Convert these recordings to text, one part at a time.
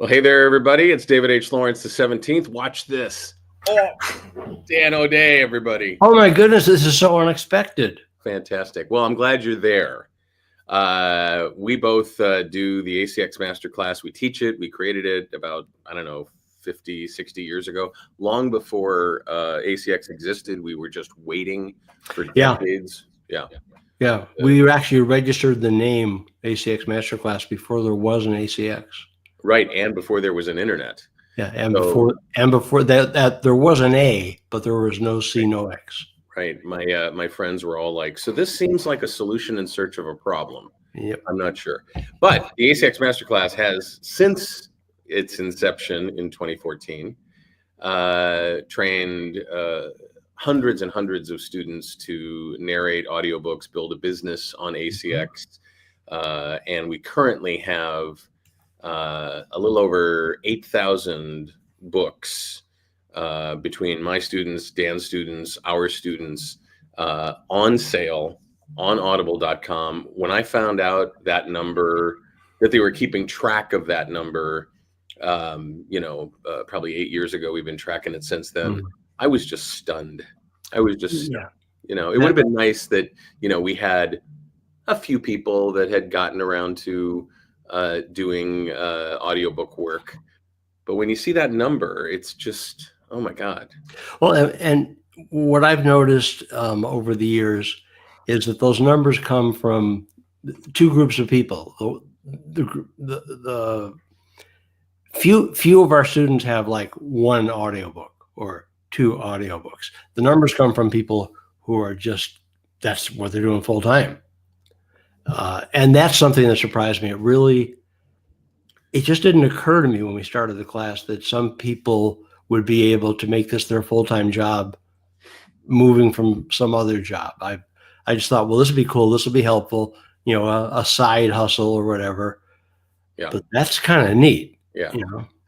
Well, hey there, everybody. It's David H. Lawrence, the 17th. Watch this. Oh, Dan O'Day, everybody. Oh, my goodness. This is so unexpected. Fantastic. Well, I'm glad you're there. We both do the ACX Master Class. We teach it. We created it about, 50, 60 years ago. Long before ACX existed, we were just waiting for decades. Yeah. We actually registered the name ACX Master Class before there was an ACX. Right, and before there was an internet. Yeah, and before that there was an A, but there was no C, no X. Right. My friends were all like, so this seems like a solution in search of a problem. Yep. I'm not sure. But the ACX Masterclass has, since its inception in 2014, trained hundreds and hundreds of students to narrate audiobooks, build a business on ACX. And we currently have a little over 8,000 books between my students, Dan's students, our students, on sale on audible.com. When I found out that number, that they were keeping track of that number, probably 8 years ago, we've been tracking it since then. I was just stunned. I was just, it would have been nice that, we had a few people that had gotten around to doing audiobook work. But when you see that number, it's just, oh my God. Well, and what I've noticed over the years is that those numbers come from two groups of people. The few of our students have like one audiobook or two audiobooks. The numbers come from people who are just, that's what they're doing full time. And that's something that surprised me. It just didn't occur to me when we started the class that some people would be able to make this their full-time job, moving from some other job. I just thought, well, this would be cool. This will be helpful, a side hustle or whatever. Yeah. But that's kind of neat. Yeah.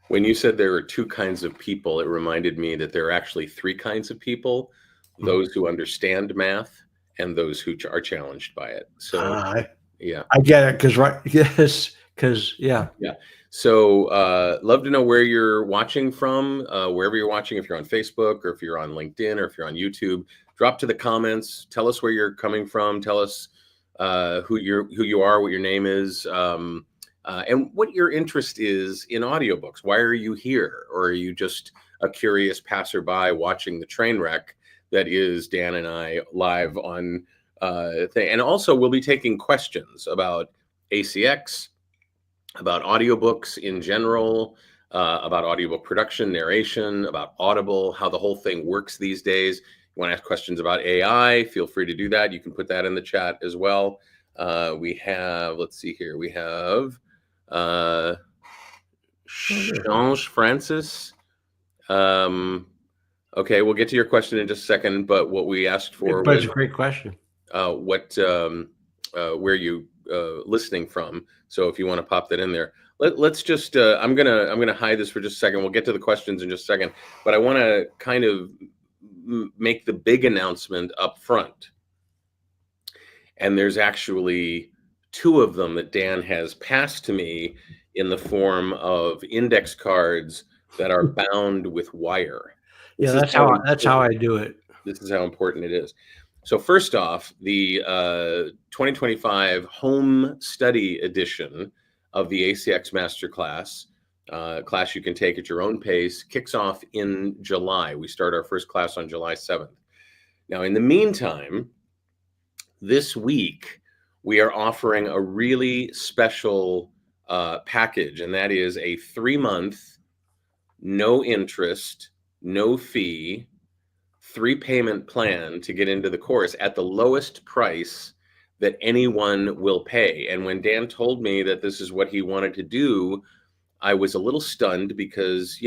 When you said there are two kinds of people, it reminded me that there are actually three kinds of people: those who understand math and those who are challenged by it. So I get it because yeah. So love to know where you're watching from, wherever you're watching. If you're on Facebook or if you're on LinkedIn or if you're on YouTube, drop to the comments. Tell us where you're coming from. Tell us who you are, what your name is, and what your interest is in audiobooks. Why are you here? Or are you just a curious passerby watching the train wreck that is Dan and I live on thing? And also, we'll be taking questions about ACX, about audiobooks in general, about audiobook production, narration, about Audible, how the whole thing works these days. You want to ask questions about AI, feel free to do that. You can put that in the chat as well. We have, let's see here, we have Change Francis. Okay, we'll get to your question in just a second, but what we asked for was a great question. Where you listening from. So if you want to pop that in there, let's just I'm gonna hide this for just a second. We'll get to the questions in just a second, but I want to kind of make the big announcement up front. And there's actually two of them that Dan has passed to me in the form of index cards that are bound with wire. That's how I do it. This is how important it is. So first off, the 2025 home study edition of the ACX Master Class, class you can take at your own pace, kicks off in July. We start our first class on July 7th. Now, in the meantime, this week, we are offering a really special package, and that is a 3-month, no interest, no fee, 3-payment plan to get into the course at the lowest price that anyone will pay. And when Dan told me that this is what he wanted to do, I was a little stunned because,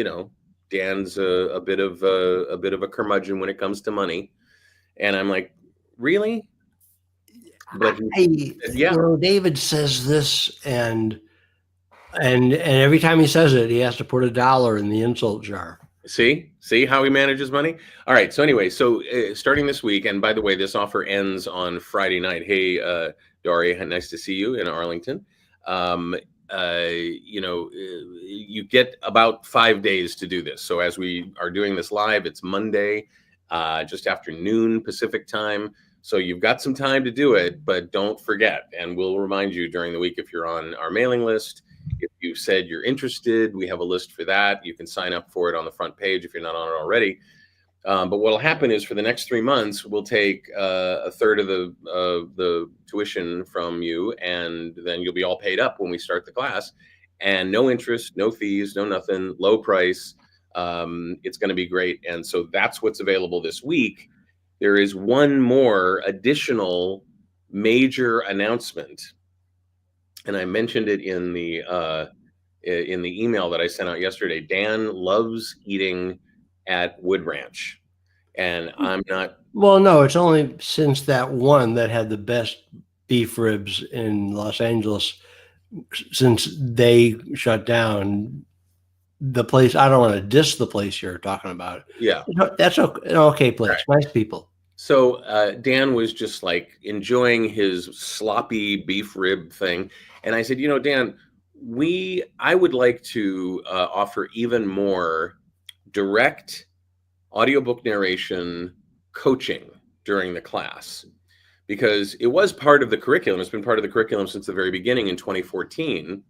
Dan's a bit of a curmudgeon when it comes to money. And I'm like, really? But David says this, and every time he says it, he has to put $1 in the insult jar. See how he manages money? All right. So anyway, starting this week, and by the way, this offer ends on Friday night. Hey, Dory, nice to see you in Arlington. you get about 5 days to do this. So as we are doing this live, it's Monday, just after noon Pacific time. So you've got some time to do it, but don't forget. And we'll remind you during the week if you're on our mailing list. If you said you're interested, we have a list for that. You can sign up for it on the front page if you're not on it already. But what will happen is for the next 3 months, we'll take a third of the tuition from you, and then you'll be all paid up when we start the class. And no interest, no fees, no nothing, low price. It's going to be great. And so that's what's available this week. There is one more additional major announcement, and I mentioned it in the email that I sent out yesterday. Dan loves eating at Wood Ranch, and I'm not. Well, no, it's only since that one that had the best beef ribs in Los Angeles. Since they shut down the place, I don't want to diss the place you're talking about. Yeah, that's an okay place. Right. Nice people. So Dan was just like enjoying his sloppy beef rib thing, and I said, Dan, I would like to offer even more direct audiobook narration coaching during the class, because it was part of the curriculum. It's been part of the curriculum since the very beginning in 2014.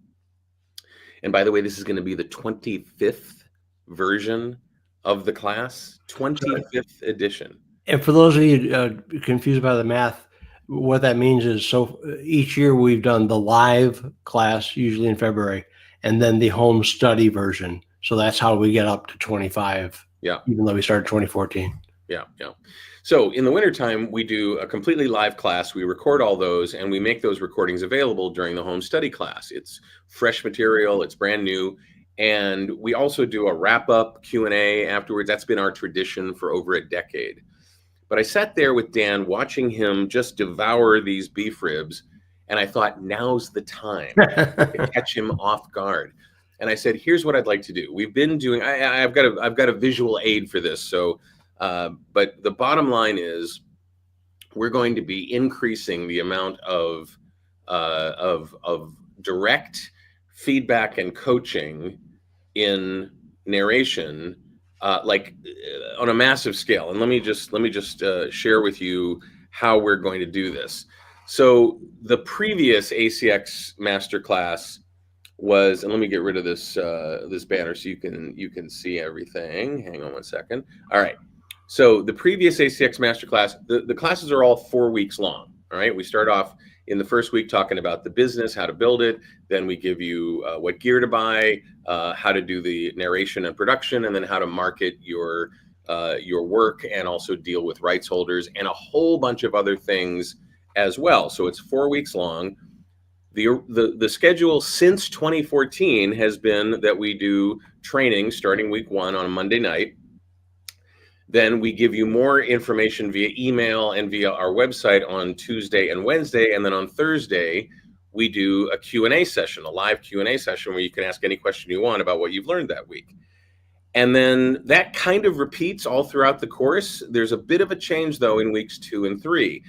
And by the way, this is going to be the 25th version of the class, 25th edition. And for those of you confused by the math, what that means is, so each year we've done the live class, usually in February, and then the home study version. So that's how we get up to 25. Yeah. Even though we started 2014. Yeah. So in the wintertime, we do a completely live class. We record all those, and we make those recordings available during the home study class. It's fresh material. It's brand new. And we also do a wrap-up Q&A afterwards. That's been our tradition for over a decade. But I sat there with Dan watching him just devour these beef ribs, and I thought, now's the time to catch him off guard. And I said, here's what I'd like to do. We've been doing, I've got a visual aid for this. So, but the bottom line is we're going to be increasing the amount of direct feedback and coaching in narration, on a massive scale. And let me just share with you how we're going to do this. So the previous ACX Master Class was, and let me get rid of this this banner so you can see everything. Hang on one second. All right. So the previous ACX Master Class, the classes are all 4 weeks long. All right. We start off in the first week talking about the business, how to build it. Then we give you what gear to buy, how to do the narration and production, and then how to market your work and also deal with rights holders and a whole bunch of other things as well. So it's 4 weeks long. The schedule since 2014 has been that we do training starting week 1 on a Monday night. Then we give you more information via email and via our website on Tuesday and Wednesday. And then on Thursday, we do a Q&A session, a live Q&A session where you can ask any question you want about what you've learned that week. And then that kind of repeats all throughout the course. There's a bit of a change, though, in weeks 2 and 3.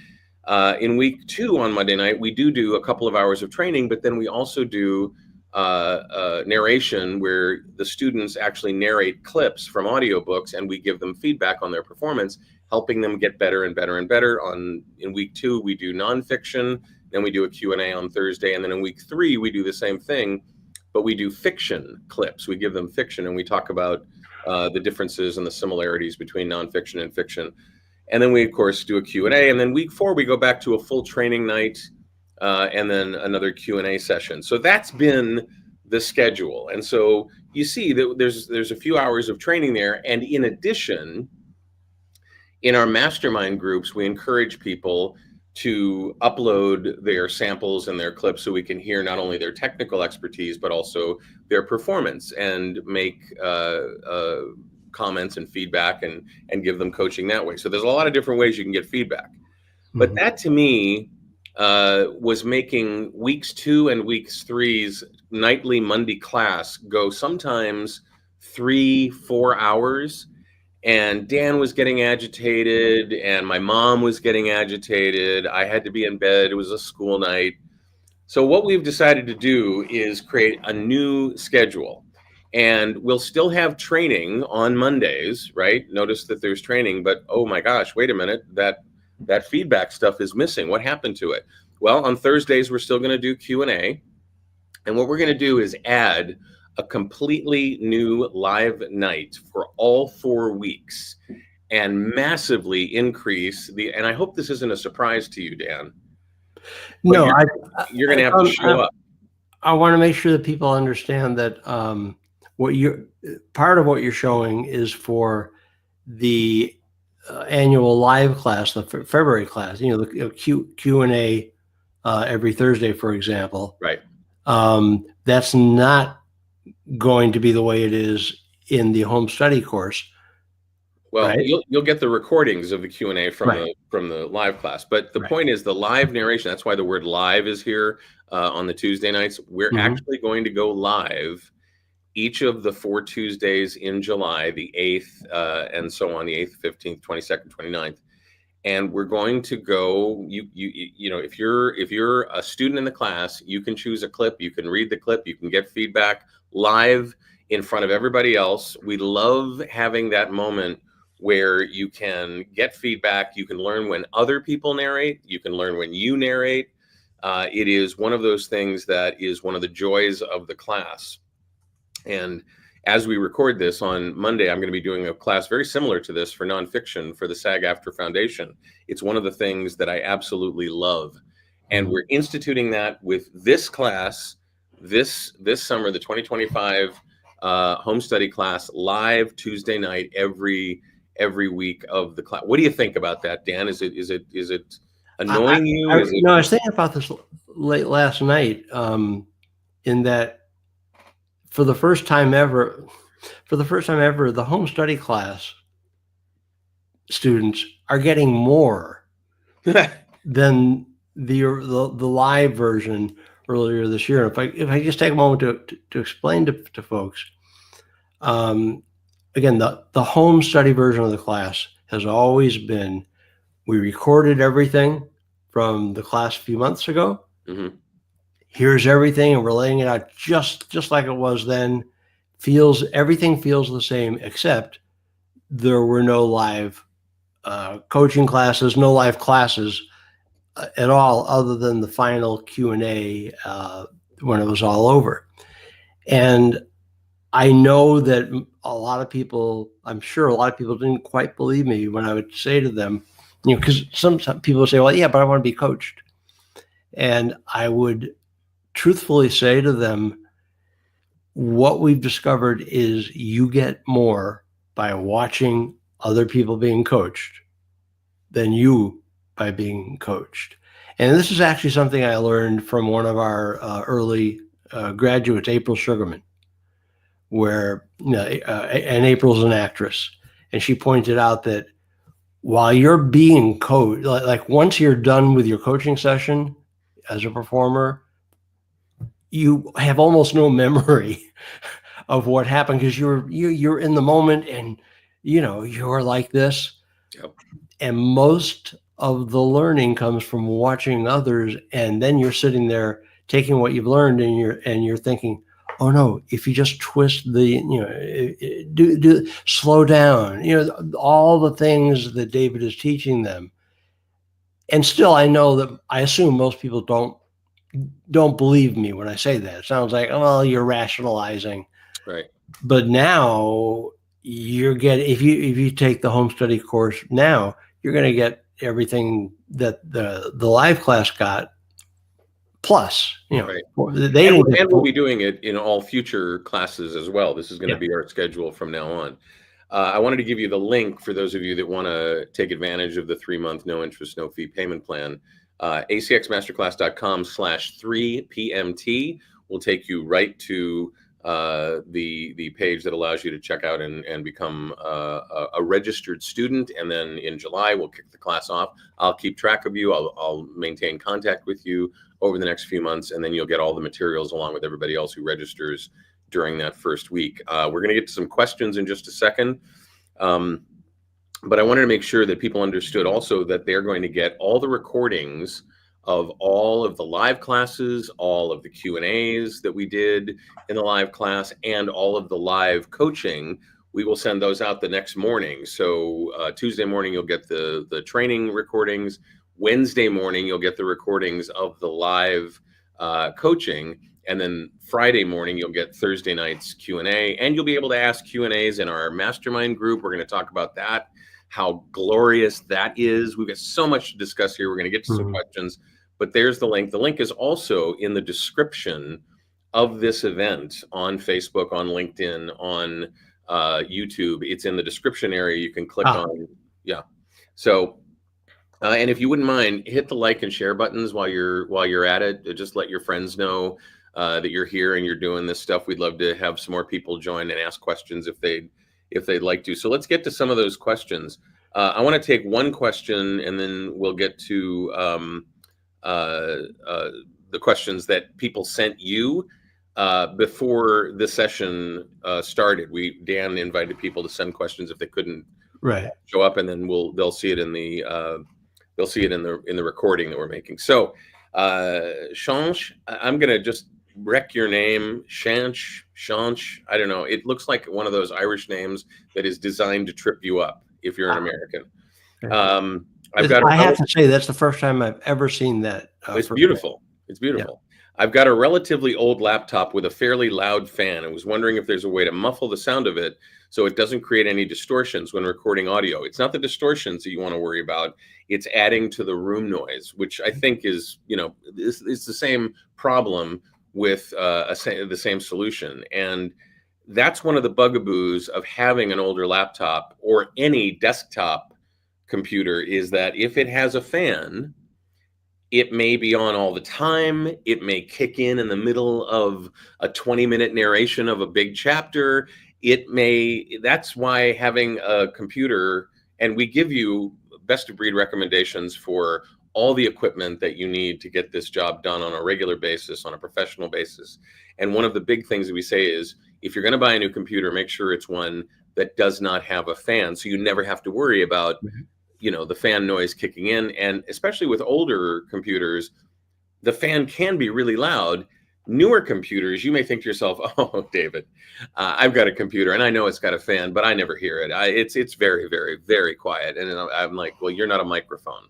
In week 2 on Monday night, we do a couple of hours of training, but then we also do narration where the students actually narrate clips from audiobooks, and we give them feedback on their performance, helping them get better and better and better. In week 2, we do nonfiction, then we do a Q&A on Thursday, and then in week 3, we do the same thing, but we do fiction clips. We give them fiction, and we talk about the differences and the similarities between nonfiction and fiction. And then we, of course, do a Q&A. And then week 4, we go back to a full training night and then another Q&A session. So that's been the schedule. And so you see that there's a few hours of training there. And in addition, in our mastermind groups, we encourage people to upload their samples and their clips so we can hear not only their technical expertise, but also their performance and make comments and feedback and give them coaching that way. So there's a lot of different ways you can get feedback. But that to me was making weeks 2 and weeks 3's nightly Monday class go sometimes 3-4 hours. And Dan was getting agitated and my mom was getting agitated. I had to be in bed. It was a school night. So what we've decided to do is create a new schedule, and we'll still have training on Mondays, right? Notice that there's training, but oh my gosh, wait a minute, that feedback stuff is missing. What happened to it? Well, on Thursdays, we're still going to do Q&A. And what we're going to do is add a completely new live night for all 4 weeks and massively increase and I hope this isn't a surprise to you, Dan, but No, you're going to have to show up. I want to make sure that people understand that part of what you're showing is for the annual live class, the February class. The Q&A every Thursday, for example. Right. That's not going to be the way it is in the home study course. Well, right? you'll get the recordings of the Q&A from Right. the live class, but the Right. point is the live narration. That's why the word live is here on the Tuesday nights. We're actually going to go live each of the 4 Tuesdays in July, the 8th, and so on, the 8th, 15th, 22nd, 29th. And we're going to go, you know, if you're a student in the class, you can choose a clip, you can read the clip, you can get feedback live in front of everybody else. We love having that moment where you can get feedback, you can learn when other people narrate, you can learn when you narrate. It is one of those things that is one of the joys of the class. And as we record this on Monday, I'm going to be doing a class very similar to this for nonfiction for the SAG-AFTRA Foundation. It's one of the things that I absolutely love. And we're instituting that with this class this summer, the 2025 home study class, live Tuesday night every week of the class. What do you think about that, Dan? Is it annoying you? No, I was thinking about this late last night, in that for the first time ever, the home study class students are getting more than the live version earlier this year. If I just take a moment to explain to folks, again, the home study version of the class has always been, we recorded everything from the class a few months ago. Here's everything, and we're laying it out just like it was then. Everything feels the same, except there were no live coaching classes, no live classes at all, other than the final Q&A when it was all over. And I know that I'm sure a lot of people didn't quite believe me when I would say to them, because some people say, well, yeah, but I want to be coached. And I would truthfully say to them, what we've discovered is you get more by watching other people being coached than you by being coached. And this is actually something I learned from one of our early graduates, April Sugarman, and April's an actress. And she pointed out that while you're being coached, like once you're done with your coaching session as a performer, you have almost no memory of what happened, because you're in the moment, and you're like this. Yep. And most of the learning comes from watching others, and then you're sitting there taking what you've learned, and you're thinking, oh no, if you just twist slow down, all the things that David is teaching them. And still, I assume most people don't believe me when I say that. It sounds like, oh, well, you're rationalizing. Right. But now if you take the home study course now, you're going to get everything that the live class got, plus, right. And we'll be doing it in all future classes as well. This is going to be our schedule from now on. I wanted to give you the link for those of you that want to take advantage of the 3-month no interest, no fee payment plan. acxmasterclass.com/3pmt will take you right to the page that allows you to check out and become a registered student. And then in July, we'll kick the class off. I'll keep track of you. I'll maintain contact with you over the next few months, and then you'll get all the materials along with everybody else who registers during that first week. We're going to get to some questions in just a second. But I wanted to make sure that people understood also that they're going to get all the recordings of all of the live classes, all of the Q&As that we did in the live class, and all of the live coaching. We will send those out the next morning. So Tuesday morning, you'll get the training recordings. Wednesday morning, you'll get the recordings of the live coaching. And then Friday morning, you'll get Thursday night's Q&A, and you'll be able to ask Q&As in our mastermind group. We're going to talk about that, how glorious that is. We've got so much to discuss here. We're going to get to some questions, but there's the link. The link is also in the description of this event on Facebook, on LinkedIn, on YouTube. It's in the description area. You can click on, yeah. So, and if you wouldn't mind, hit the like and share buttons while you're at it. Just let your friends know that you're here and you're doing this stuff. We'd love to have some more people join and ask questions if they'd like to. So let's get to some of those questions. I want to take one question, and then we'll get to the questions that people sent you before the session started. Dan invited people to send questions if they couldn't show up, and then they'll see it in the recording that we're making. So Shansh, I'm gonna just wreck your name. Shansh, I don't know. It looks like one of those Irish names that is designed to trip you up if you're an American. I have to say, that's the first time I've ever seen that. It's beautiful. It's beautiful. Yeah. I've got a relatively old laptop with a fairly loud fan. I was wondering if there's a way to muffle the sound of it so it doesn't create any distortions when recording audio. It's not the distortions that you want to worry about. It's adding to the room noise, which I think is, it's the same problem with the same solution. And that's one of the bugaboos of having an older laptop or any desktop computer, is that if it has a fan, it may be on all the time. It may kick in the middle of a 20-minute narration of a big chapter. That's why having a computer, and we give you best of breed recommendations for all the equipment that you need to get this job done on a regular basis, on a professional basis. And one of the big things that we say is, if you're going to buy a new computer, make sure it's one that does not have a fan, so you never have to worry about the fan noise kicking in. And especially with older computers, the fan can be really loud. Newer computers, you may think to yourself, oh, David, I've got a computer and I know it's got a fan, but I never hear it. It's very, very, very quiet. And I'm like, well, you're not a microphone.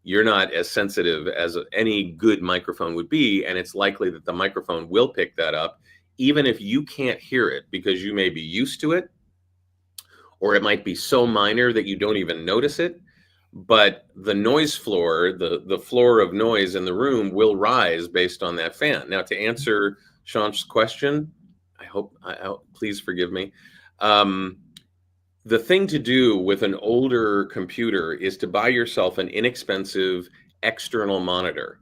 You're not as sensitive as any good microphone would be. And it's likely that the microphone will pick that up, even if you can't hear it, because you may be used to it, or it might be so minor that you don't even notice it. But the noise floor, the floor of noise in the room will rise based on that fan. Now, to answer Shansh's question, please forgive me. The thing to do with an older computer is to buy yourself an inexpensive external monitor,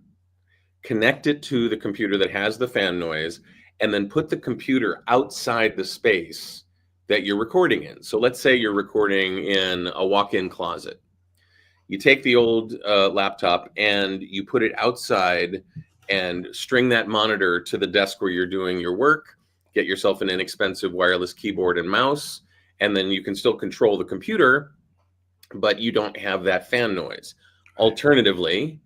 connect it to the computer that has the fan noise, and then put the computer outside the space that you're recording in. So let's say you're recording in a walk-in closet. You take the old laptop and you put it outside and string that monitor to the desk where you're doing your work, get yourself an inexpensive wireless keyboard and mouse, and then you can still control the computer, but you don't have that fan noise. Alternatively,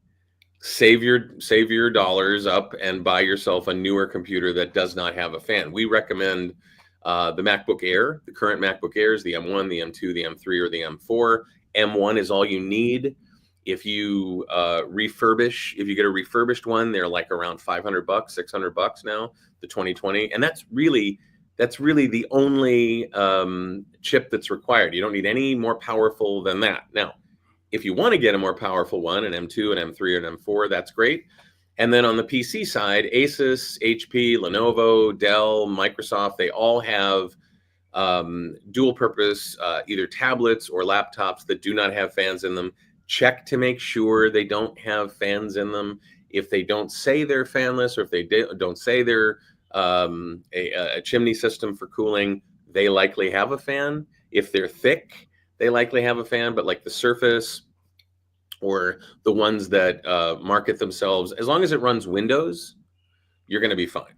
save your dollars up and buy yourself a newer computer that does not have a fan. We recommend the MacBook Air. The current MacBook Airs, the M1, the M2, the M3, or the M4. M1 is all you need. If you get a refurbished one, they're like around $500, $600 now, the 2020. And that's really the only chip that's required. You don't need any more powerful than that. Now, if you want to get a more powerful one, an M2, an M3, or an M4, that's great. And then on the PC side, Asus, HP, Lenovo, Dell, Microsoft, they all have dual purpose, either tablets or laptops that do not have fans in them. Check to make sure they don't have fans in them. If they don't say they're fanless, or if they don't say they're a chimney system for cooling, they likely have a fan. If they're thick, they likely have a fan, but like the Surface or the ones that market themselves, as long as it runs Windows, you're going to be fine.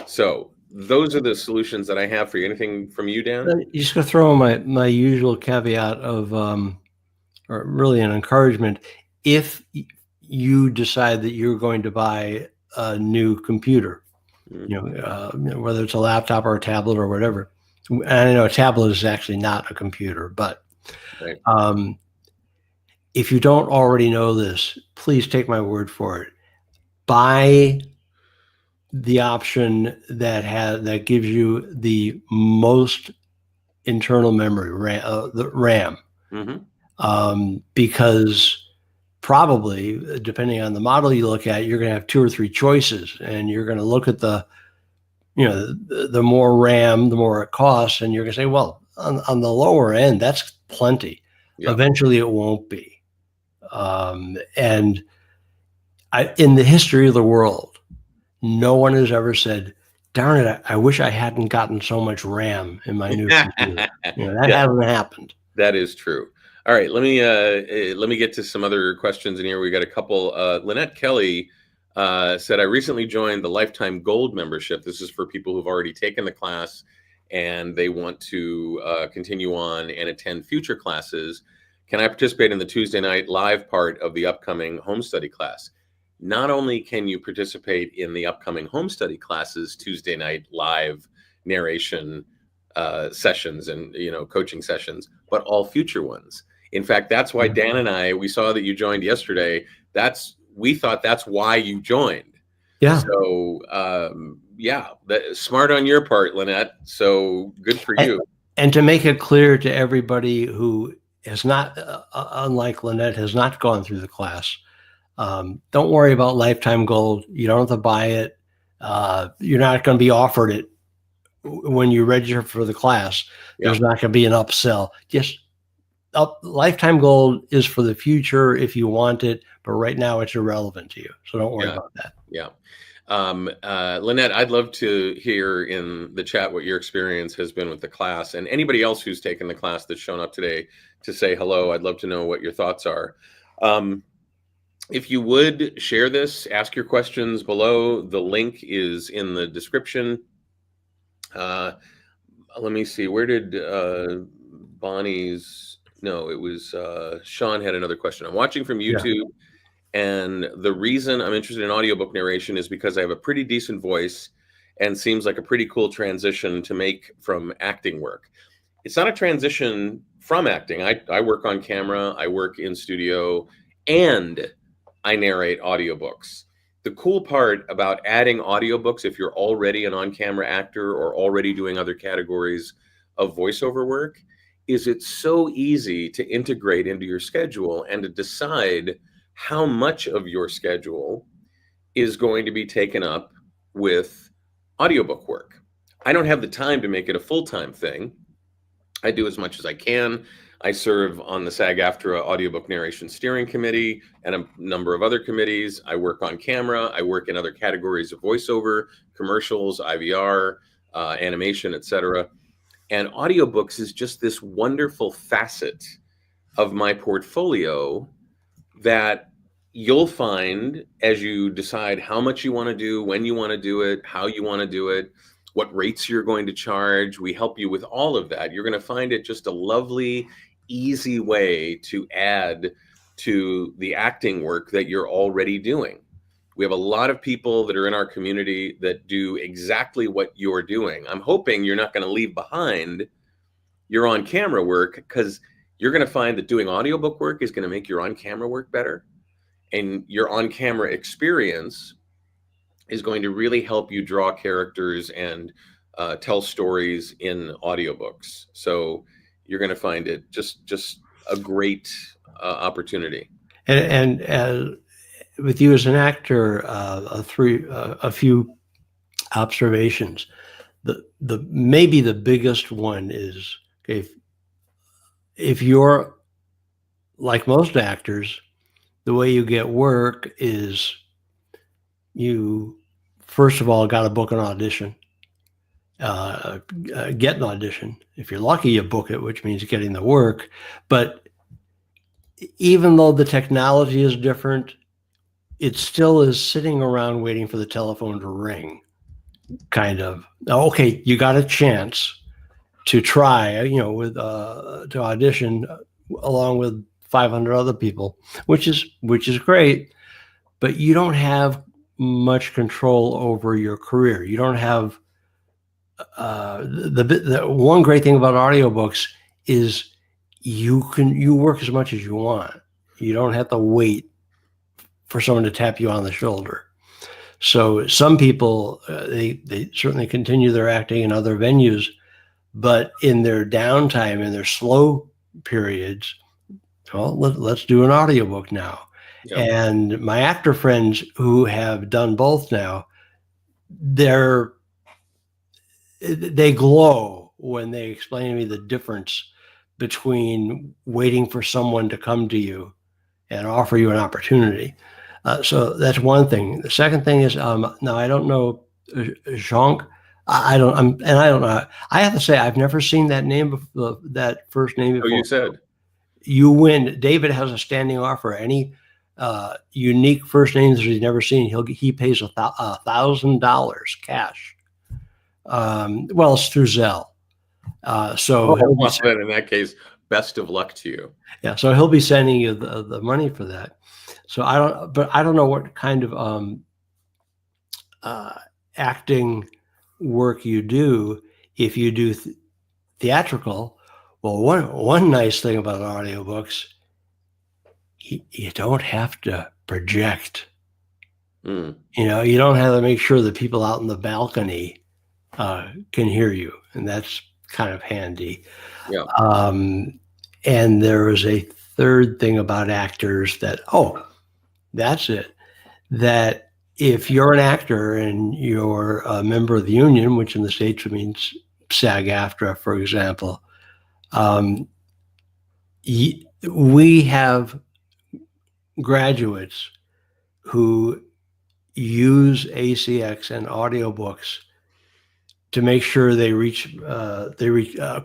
So those are the solutions that I have for you. Anything from you, Dan? You just going to throw in my usual caveat of, or really an encouragement. If you decide that you're going to buy a new computer, whether it's a laptop or a tablet or whatever. And I know a tablet is actually not a computer, but Right. If you don't already know this, please take my word for it. Buy the option that gives you the most internal memory, the RAM, because probably, depending on the model you look at, you're going to have 2 or 3 choices, and you're going to look at the more RAM, the more it costs, and you're going to say, well, on the lower end, that's plenty. Yep. Eventually, it won't be. And in the history of the world, no one has ever said, darn it, I wish I hadn't gotten so much RAM in my new computer. That hasn't happened. That is true. All right, let me get to some other questions in here. We got a couple. Lynette Kelly said, I recently joined the Lifetime Gold membership. This is for people who've already taken the class and they want to continue on and attend future classes. Can I participate in the Tuesday night live part of the upcoming home study class? Not only can you participate in the upcoming home study classes, Tuesday night live narration sessions and coaching sessions, but all future ones. In fact, that's why Dan and we saw that you joined yesterday. We thought that's why you joined. Yeah. So smart on your part, Lynette. So good for you. And to make it clear to everybody who has not, unlike Lynette, has not gone through the class, don't worry about Lifetime Gold. You don't have to buy it. You're not going to be offered it when you register for the class. There's not going to be an upsell. Just Lifetime Gold is for the future if you want it, but right now it's irrelevant to you. So don't worry about that. Yeah. Lynette, I'd love to hear in the chat what your experience has been with the class, and anybody else who's taken the class that's shown up today to say hello. I'd love to know what your thoughts are. If you would share this, ask your questions below. The link is in the description. Let me see. Where did Bonnie's? No, it was Sean had another question. I'm watching from YouTube, and the reason I'm interested in audiobook narration is because I have a pretty decent voice and seems like a pretty cool transition to make from acting work. It's not a transition from acting. I work on camera, I work in studio, and I narrate audiobooks. The cool part about adding audiobooks, if you're already an on-camera actor or already doing other categories of voiceover work, is it's so easy to integrate into your schedule and to decide how much of your schedule is going to be taken up with audiobook work. I don't have the time to make it a full-time thing. I do as much as I can. I serve on the SAG-AFTRA Audiobook Narration Steering Committee and a number of other committees. I work on camera. I work in other categories of voiceover, commercials, IVR, animation, etc. And audiobooks is just this wonderful facet of my portfolio that you'll find as you decide how much you want to do, when you want to do it, how you want to do it, what rates you're going to charge. We help you with all of that. You're going to find it just a lovely, easy way to add to the acting work that you're already doing. We have a lot of people that are in our community that do exactly what you're doing. I'm hoping you're not going to leave behind your on-camera work, because you're going to find that doing audiobook work is going to make your on-camera work better. And your on-camera experience is going to really help you draw characters and tell stories in audiobooks. So you're going to find it just a great opportunity. And with you as an actor, a few observations. The maybe the biggest one is, if you're like most actors, the way you get work is you first of all got to book an audition, get an audition. If you're lucky, you book it, which means getting the work. But even though the technology is different, it still is sitting around waiting for the telephone to ring. Kind of, okay, you got a chance to try, with to audition along with 500 other people, which is great. but you don't have much control over your career. You don't have the one great thing about audiobooks is you work as much as you want. You don't have to wait for someone to tap you on the shoulder. So some people they certainly continue their acting in other venues, but in their downtime, in their slow periods, well, let's do an audiobook now. Yeah. And my actor friends who have done both now, they glow when they explain to me the difference between waiting for someone to come to you and offer you an opportunity. So that's one thing. The second thing is, now I don't know Jean. I don't know. I have to say I've never seen that name, that first name before. Oh, you said. You win. David has a standing offer. Any unique first names that he's never seen, he pays $1,000 cash. Well, it's through Zelle. So well, then in that case, best of luck to you. Yeah, so he'll be sending you the money for that. So I don't know what kind of acting work you do. If you do theatrical, well, one nice thing about audiobooks, you don't have to project. You know, you don't have to make sure that people out in the balcony can hear you, and that's kind of handy. Yeah. And there was a third thing about actors that's it. That if you're an actor and you're a member of the union, which in the States means SAG-AFTRA, for example, we have graduates who use ACX and audiobooks to make sure they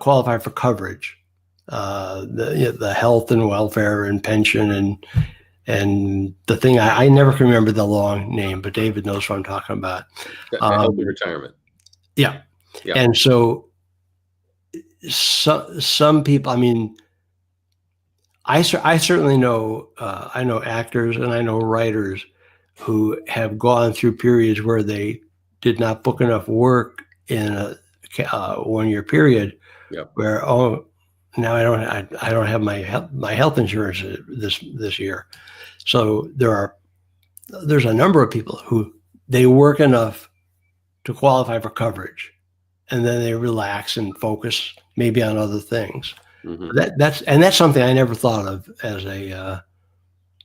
qualify for coverage, the health and welfare and pension and the thing I never can remember the long name, but David knows what I'm talking about. Healthy retirement. Yeah. And so some people, I mean, I certainly know, I know actors and I know writers who have gone through periods where they did not book enough work in a 1 year period, where now I don't have my health insurance this year. So there's a number of people who they work enough to qualify for coverage, and then they relax and focus maybe on other things. That's something I never thought of as a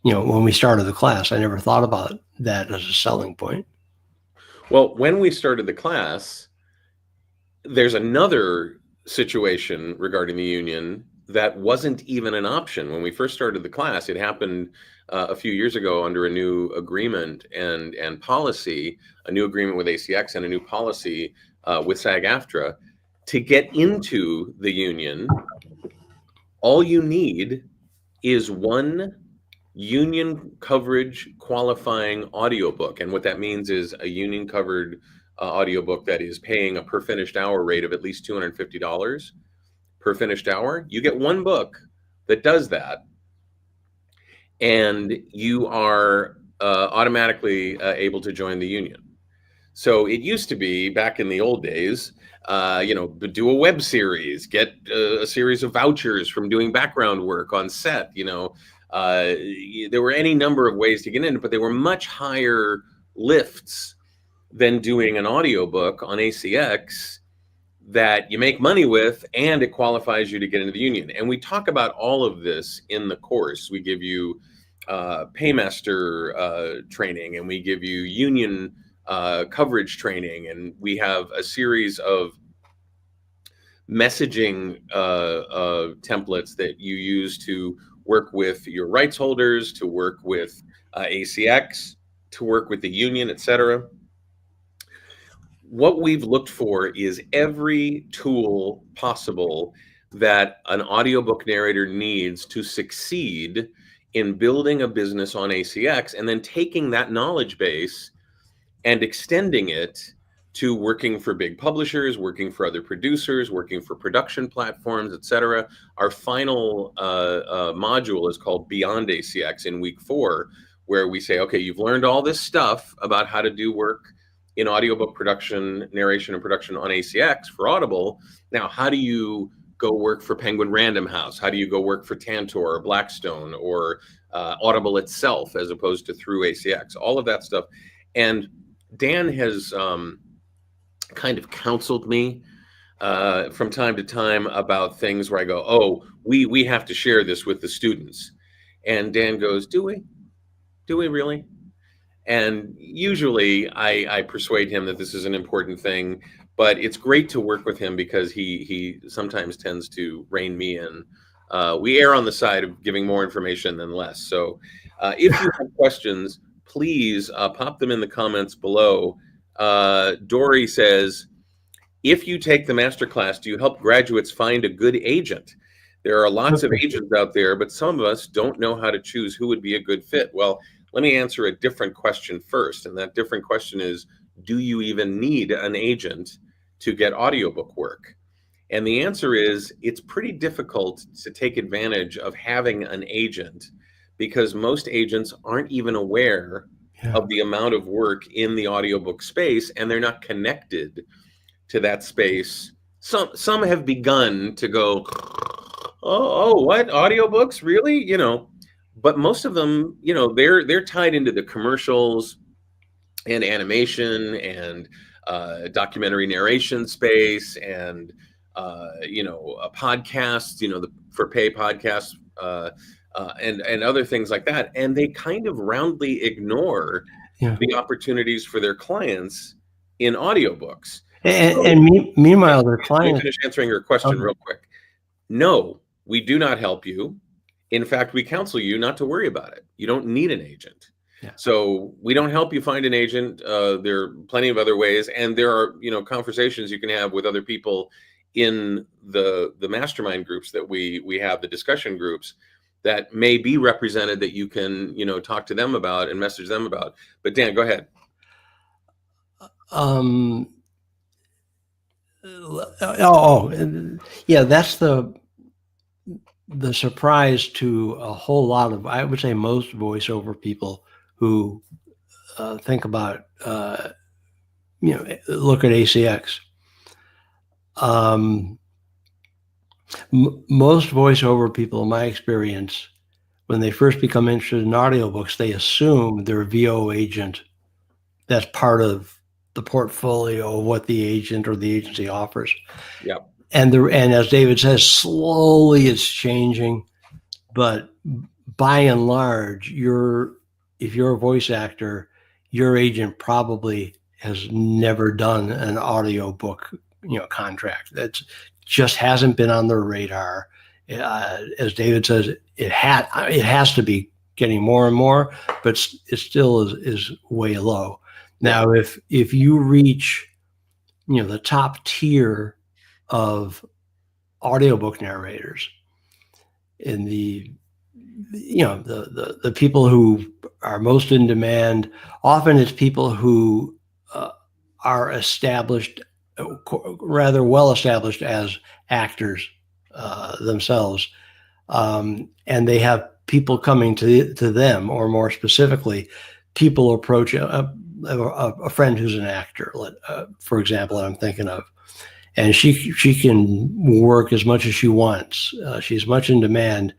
when we started the class. I never thought about that as a selling point. Well, when we started the class, there's another situation regarding the union that wasn't even an option. When we first started the class, it happened a few years ago under a new agreement and policy, a new agreement with ACX and a new policy with SAG-AFTRA. To get into the union, all you need is one union coverage qualifying audiobook. And what that means is a union covered audiobook that is paying a per finished hour rate of at least $250 per finished hour. You get one book that does that, and you are automatically able to join the union. So it used to be back in the old days, do a web series, get a series of vouchers from doing background work on set. There were any number of ways to get in, but they were much higher lifts than doing an audiobook on ACX that you make money with, and it qualifies you to get into the union. And we talk about all of this in the course. We give you paymaster training, and we give you union coverage training, and we have a series of messaging templates that you use to work with your rights holders, to work with ACX, to work with the union, etc. What we've looked for is every tool possible that an audiobook narrator needs to succeed in building a business on ACX, and then taking that knowledge base and extending it to working for big publishers, working for other producers, working for production platforms, etc. Our final module is called Beyond ACX in week 4, where we say, okay, you've learned all this stuff about how to do work in audiobook production, narration, and production on ACX for Audible. Now, how do you go work for Penguin Random House? How do you go work for Tantor or Blackstone or Audible itself, as opposed to through ACX? All of that stuff. And Dan has kind of counseled me from time to time about things where I go, oh, we have to share this with the students. And Dan goes, do we? Do we really? And usually I persuade him that this is an important thing, but it's great to work with him because he sometimes tends to rein me in. We err on the side of giving more information than less. So if you have questions, please pop them in the comments below. Dory says, if you take the masterclass, do you help graduates find a good agent? There are lots of agents out there, but some of us don't know how to choose who would be a good fit. Well, let me answer a different question first. And that different question is, do you even need an agent to get audiobook work? And the answer is, it's pretty difficult to take advantage of having an agent because most agents aren't even aware of the amount of work in the audiobook space, and they're not connected to that space. Some have begun to go, oh, what, audiobooks, really? You know, but most of them, you know, they're tied into the commercials and animation and documentary narration space and you know, podcasts, you know, for pay podcasts and other things like that, and they kind of roundly ignore the opportunities for their clients in audiobooks. Meanwhile, their clients. Let me finish answering your question real quick. No, we do not help you. In fact, we counsel you not to worry about it. You don't need an agent. So we don't help you find an agent. There are plenty of other ways, and there are, you know, conversations you can have with other people in the mastermind groups that we have, the discussion groups that may be represented that you can, you know, talk to them about and message them about. But Dan, go ahead. Yeah, that's the surprise to a whole lot of, I would say, most voiceover people who think about, you know, look at ACX. Most voiceover people, in my experience, when they first become interested in audiobooks, they assume their VO agent, that's part of the portfolio of what the agent or the agency offers. Yeah. And as David says, slowly it's changing, but by and large, if you're a voice actor, your agent probably has never done an audiobook, you know, contract. That just hasn't been on their radar. As David says, it has to be getting more and more, but it still is way low. Now, if you reach, you know, the top tier of audiobook narrators in the, you know, the people who are most in demand, often it's people who are established, rather well established as actors themselves, and they have people coming to them, or more specifically, people approach a friend who's an actor, for example, that I'm thinking of, and she can work as much as she wants. She's much in demand.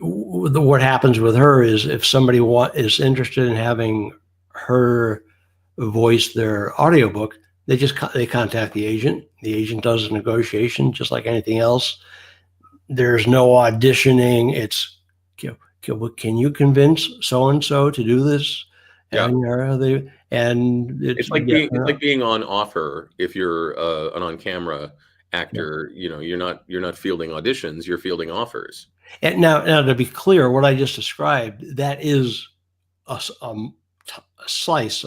What happens with her is, if somebody is interested in having her voice their audiobook, they contact the agent. The agent does a negotiation just like anything else. There's no auditioning. It's, can you convince so and so to do this? Yeah. And it's like being on offer. If you're an on-camera actor, you know, you're not fielding auditions, you're fielding offers. And now to be clear, what I just described, that is a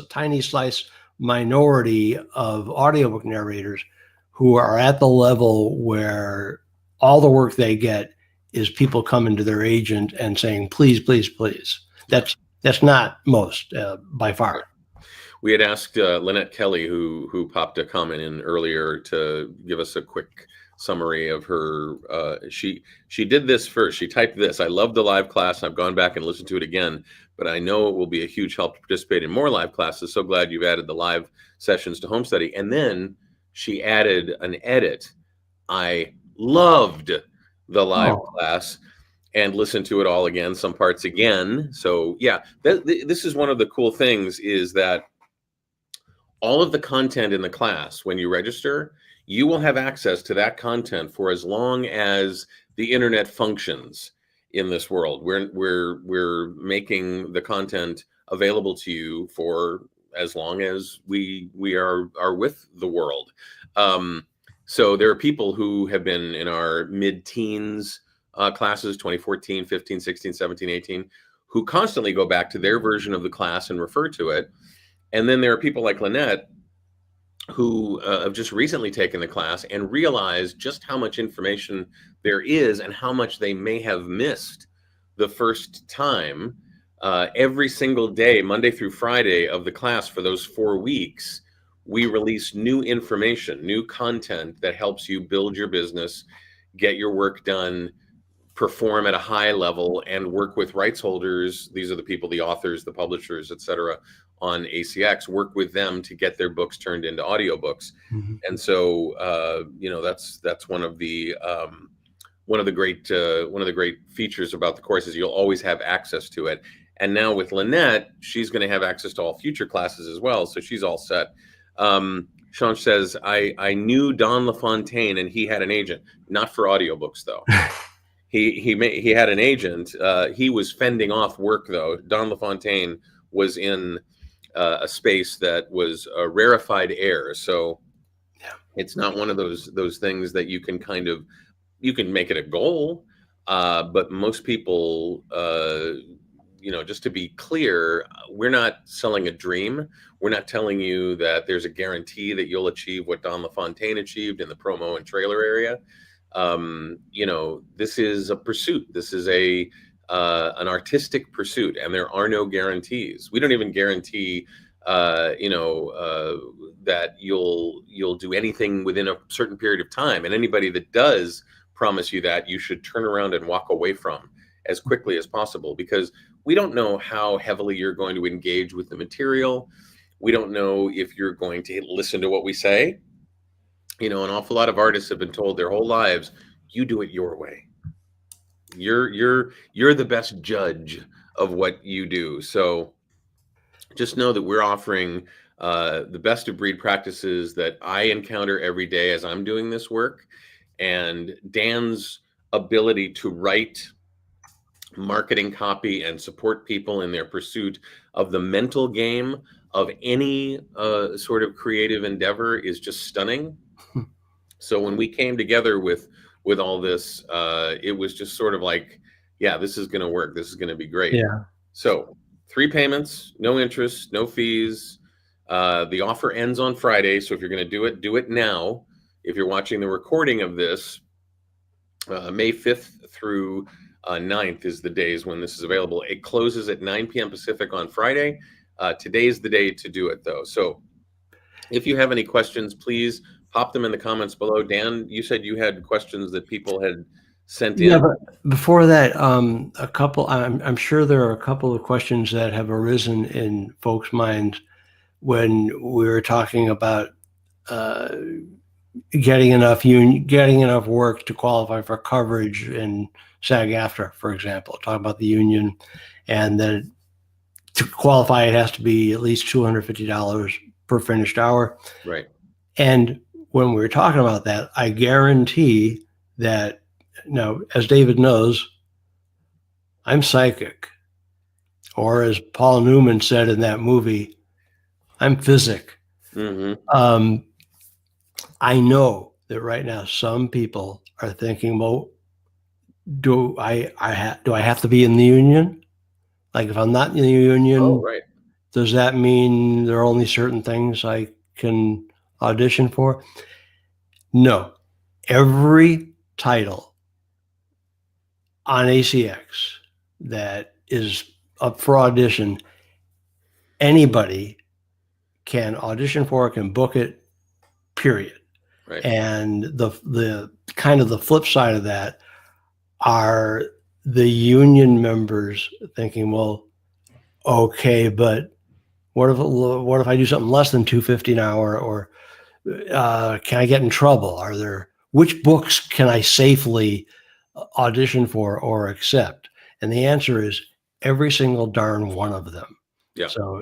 tiny slice minority of audiobook narrators who are at the level where all the work they get is people coming to their agent and saying, please, please, please. That's not most, by far. We had asked Lynette Kelly, who popped a comment in earlier, to give us a quick summary of her. She did this first. She typed this: I love the live class. I've gone back and listened to it again, but I know it will be a huge help to participate in more live classes. So glad you've added the live sessions to home study. And then she added an edit. I loved the live class and listened to it all again, some parts again. So yeah, this is one of the cool things, is that all of the content in the class, when you register, you will have access to that content for as long as the internet functions in this world. We're making the content available to you for as long as we are with the world. So there are people who have been in our mid-teens classes, 2014, 15, 16, 17, 18, who constantly go back to their version of the class and refer to it. And then there are people like Lynette who have just recently taken the class and realized just how much information there is and how much they may have missed the first time. Every single day, Monday through Friday of the class for those 4 weeks, we release new information, new content that helps you build your business, get your work done, perform at a high level, and work with rights holders. These are the people, the authors, the publishers, etc., on ACX, work with them to get their books turned into audiobooks. Mm-hmm. And so, that's one of the great features about the course, is you'll always have access to it. And now with Lynette, she's going to have access to all future classes as well. So she's all set. Sean says, I knew Don LaFontaine and he had an agent, not for audiobooks though. He had an agent. He was fending off work though. Don LaFontaine was in a space that was rarefied air. So yeah, it's not one of those things that you can you can make it a goal. But most people, just to be clear, we're not selling a dream. We're not telling you that there's a guarantee that you'll achieve what Don LaFontaine achieved in the promo and trailer area. This is a pursuit. This is an artistic pursuit, and there are no guarantees. We don't even guarantee, that you'll do anything within a certain period of time. And anybody that does promise you that, you should turn around and walk away from as quickly as possible, because we don't know how heavily you're going to engage with the material. We don't know if you're going to listen to what we say. An awful lot of artists have been told their whole lives, you do it your way. You're the best judge of what you do. So just know that we're offering the best of breed practices that I encounter every day as I'm doing this work. And Dan's ability to write marketing copy and support people in their pursuit of the mental game of any sort of creative endeavor is just stunning. So when we came together with all this, it was just sort of like, yeah, this is going to work. This is going to be great. Yeah. So 3 payments, no interest, no fees. The offer ends on Friday. So if you're going to do it now. If you're watching the recording of this, May 5th through 9th is the days when this is available. It closes at 9 p.m. Pacific on Friday. Today's the day to do it, though. So if you have any questions, please pop them in the comments below. Dan, you said you had questions that people had sent in. Yeah, but before that, a couple. I'm sure there are a couple of questions that have arisen in folks' minds when we were talking about getting enough work to qualify for coverage in SAG-AFTRA, for example. Talk about the union, and that to qualify, it has to be at least $250 per finished hour. Right. And when we were talking about that, I guarantee that, as David knows, I'm psychic. Or as Paul Newman said in that movie, I'm physic. Mm-hmm. I know that right now some people are thinking, well, do I have to be in the union? Like if I'm not in the union, right. Does that mean there are only certain things I can audition for? No. Every title on ACX that is up for audition, anybody can audition for it, can book it, period. Right. And the kind of the flip side of that are the union members thinking, well, okay, but what if I do something less than 250 an hour, or can I get in trouble? Which books can I safely audition for or accept? And the answer is every single darn one of them. Yeah. So,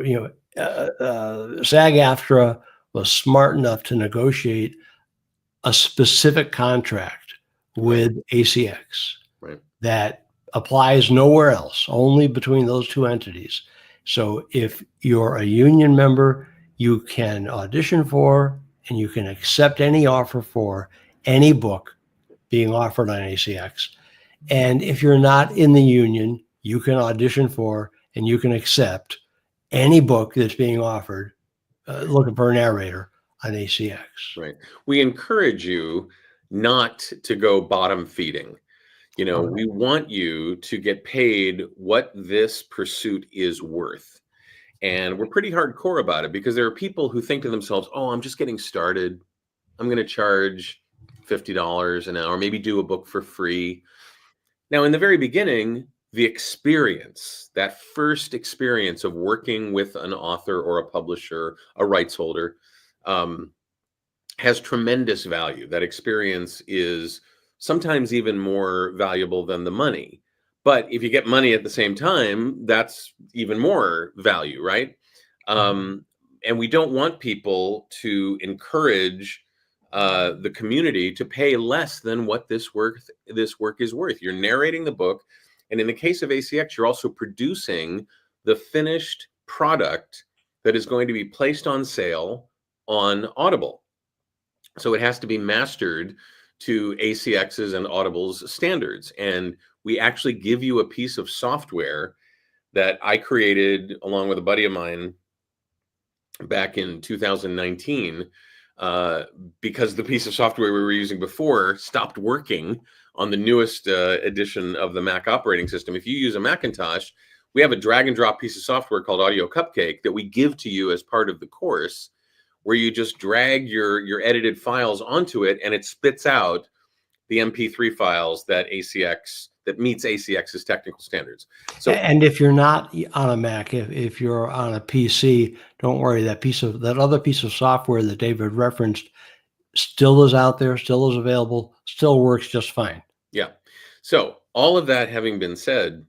SAG-AFTRA was smart enough to negotiate a specific contract Right. with ACX Right. that applies nowhere else, only between those two entities. So if you're a union member, you can audition for and you can accept any offer for any book being offered on ACX. And if you're not in the union, you can audition for and you can accept any book that's being offered, looking for a narrator on ACX. Right. We encourage you not to go bottom feeding. We want you to get paid what this pursuit is worth. And we're pretty hardcore about it because there are people who think to themselves, oh, I'm just getting started. I'm going to charge $50 an hour, maybe do a book for free. Now, in the very beginning, the experience, that first experience of working with an author or a publisher, a rights holder, has tremendous value. That experience is sometimes even more valuable than the money. But if you get money at the same time, that's even more value, right? And we don't want people to encourage the community to pay less than what this work is worth. You're narrating the book, and in the case of ACX, you're also producing the finished product that is going to be placed on sale on Audible. So it has to be mastered to ACX's and Audible's standards. And we actually give you a piece of software that I created along with a buddy of mine back in 2019, because the piece of software we were using before stopped working on the newest edition of the Mac operating system. If you use a Macintosh, we have a drag and drop piece of software called Audio Cupcake that we give to you as part of the course, where you just drag your edited files onto it and it spits out the MP3 files that meets ACX's technical standards. So, and if you're not on a Mac, if you're on a PC, don't worry. That other piece of software that David referenced still is out there, still is available, still works just fine. yeah. So all of that having been said,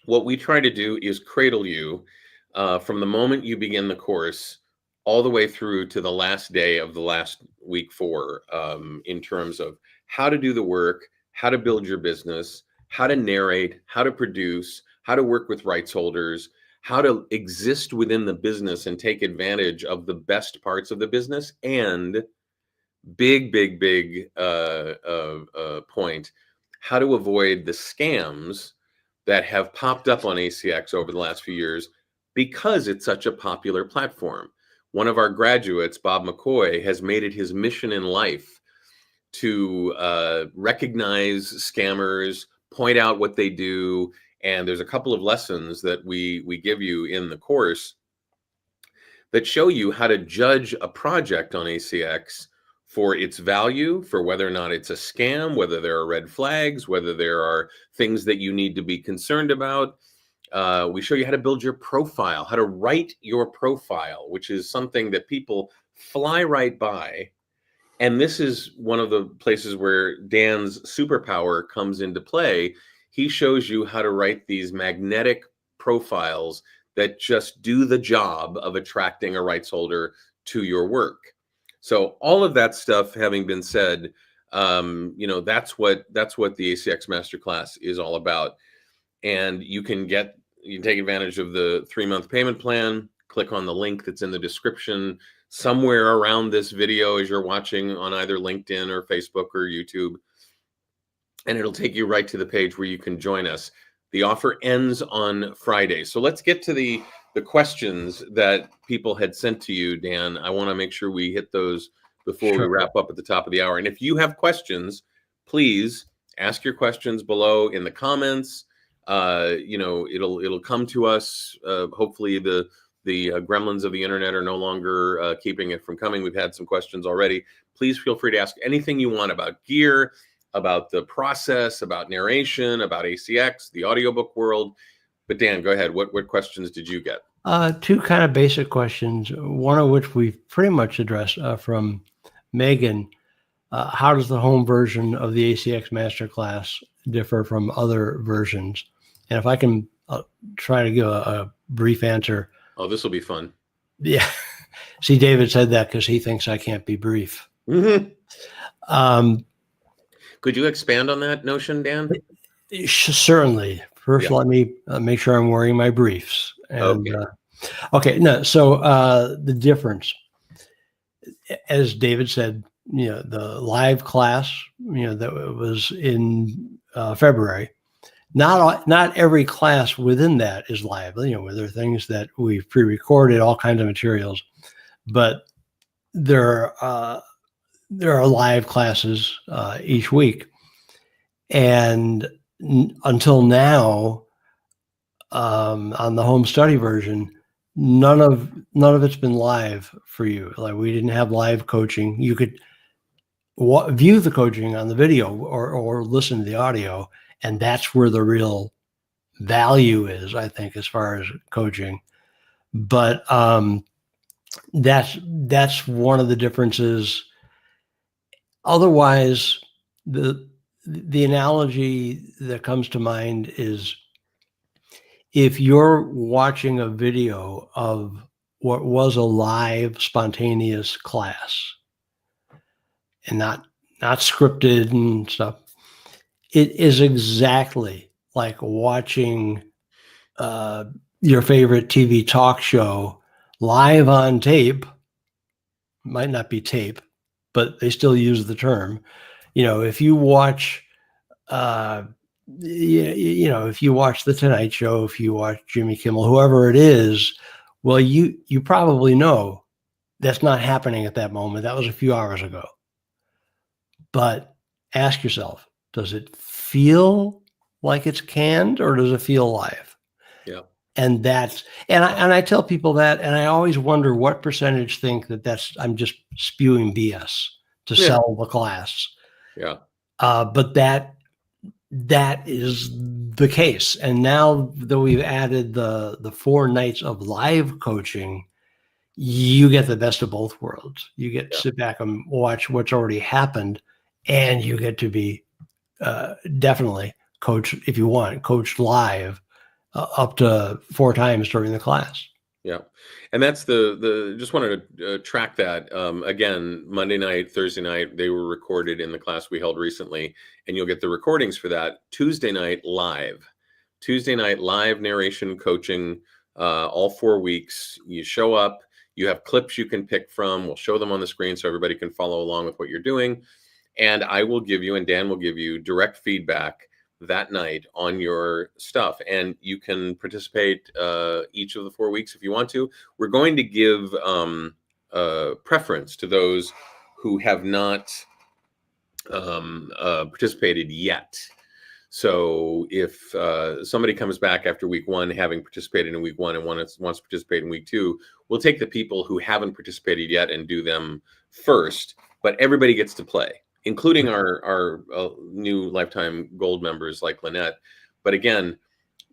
what we try to do is cradle you from the moment you begin the course all the way through to the last day of the last week 4, in terms of how to do the work, how to build your business, how to narrate, how to produce, how to work with rights holders, how to exist within the business and take advantage of the best parts of the business, and big point, how to avoid the scams that have popped up on ACX over the last few years because it's such a popular platform. One of our graduates, Bob McCoy, has made it his mission in life to recognize scammers, point out what they do, and there's a couple of lessons that we give you in the course that show you how to judge a project on ACX for its value, for whether or not it's a scam, whether there are red flags, whether there are things that you need to be concerned about. We show you how to build your profile, how to write your profile, which is something that people fly right by. And this is one of the places where Dan's superpower comes into play. He shows you how to write these magnetic profiles that just do the job of attracting a rights holder to your work. So all of that stuff having been said, that's what the ACX Master Class is all about. And you can take advantage of the 3-month payment plan. Click on the link that's in the description somewhere around this video as you're watching on either LinkedIn or Facebook or YouTube. And it'll take you right to the page where you can join us. The offer ends on Friday. So let's get to the questions that people had sent to you, Dan. I want to make sure we hit those before we wrap up at the top of the hour. And if you have questions, please ask your questions below in the comments. It'll come to us. Hopefully the gremlins of the internet are no longer keeping it from coming. We've had some questions already. Please feel free to ask anything you want about gear, about the process, about narration, about ACX, the audiobook world. But Dan, go ahead. What questions did you get? Two kind of basic questions, one of which we've pretty much addressed from Megan. How does the home version of the ACX Master Class differ from other versions? And if I can try to give a brief answer. Oh, this will be fun. Yeah. See, David said that because he thinks I can't be brief. Mm-hmm. Could you expand on that notion, Dan? Certainly. First, let me make sure I'm wearing my briefs. And, okay. No. So the difference, as David said, the live class, that was in February. Not every class within that is live. There are things that we've pre-recorded, all kinds of materials, but there are live classes each week, and until now, on the home study version, none of it's been live for you. Like, we didn't have live coaching. You could view the coaching on the video or listen to the audio, and that's where the real value is, I think, as far as coaching. But that's one of the differences. Otherwise, the analogy that comes to mind is, if you're watching a video of what was a live, spontaneous class, and not scripted and stuff, it is exactly like watching your favorite TV talk show live on tape. Might not be tape, but they still use the term. If you watch, if you watch The Tonight Show, if you watch Jimmy Kimmel, whoever it is, well, you probably know that's not happening at that moment. That was a few hours ago. But ask yourself, does it feel like it's canned, or does it feel live? Yeah. And I tell people that, and I always wonder what percentage think that I'm just spewing BS to sell the class. Yeah. But that is the case. And now that we've added the 4 nights of live coaching, you get the best of both worlds. You get to sit back and watch what's already happened, and you get to be definitely coached, if you want, coached live up to 4 times during the class. Yeah. And that's just wanted to track that. Again, Monday night, Thursday night, they were recorded in the class we held recently, and you'll get the recordings for that. Tuesday night live narration coaching, all 4 weeks. You show up, you have clips you can pick from. We'll show them on the screen so everybody can follow along with what you're doing. And I will give you, and Dan will give you, direct feedback that night on your stuff, and you can participate each of the 4 weeks if you want to. We're going to give preference to those who have not participated yet. So if somebody comes back after week 1 having participated in week 1 and wants to participate in week 2, we'll take the people who haven't participated yet and do them first, but everybody gets to play, including our new lifetime gold members like Lynette. But again,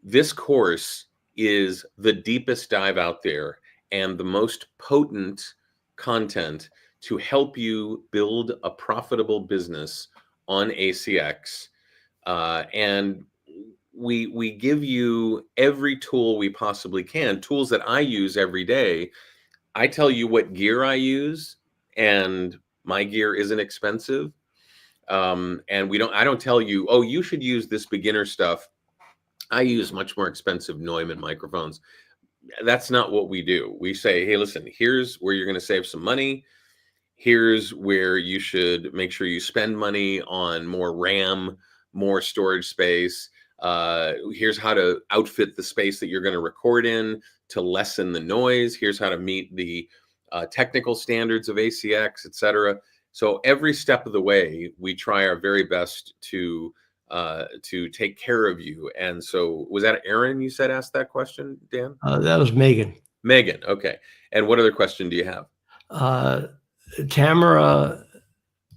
this course is the deepest dive out there and the most potent content to help you build a profitable business on ACX. And we give you every tool we possibly can, tools that I use every day. I tell you what gear I use, and my gear isn't expensive. And I don't tell you, oh, you should use this beginner stuff. I use much more expensive Neumann microphones. That's not what we do. We say, hey, listen, here's where you're going to save some money. Here's where you should make sure you spend money on more RAM, more storage space. Here's how to outfit the space that you're going to record in to lessen the noise. Here's how to meet the technical standards of ACX, etc. So every step of the way, we try our very best to take care of you. And so, was that Aaron you said asked that question, Dan? That was Megan. Megan, okay. And what other question do you have? Tamara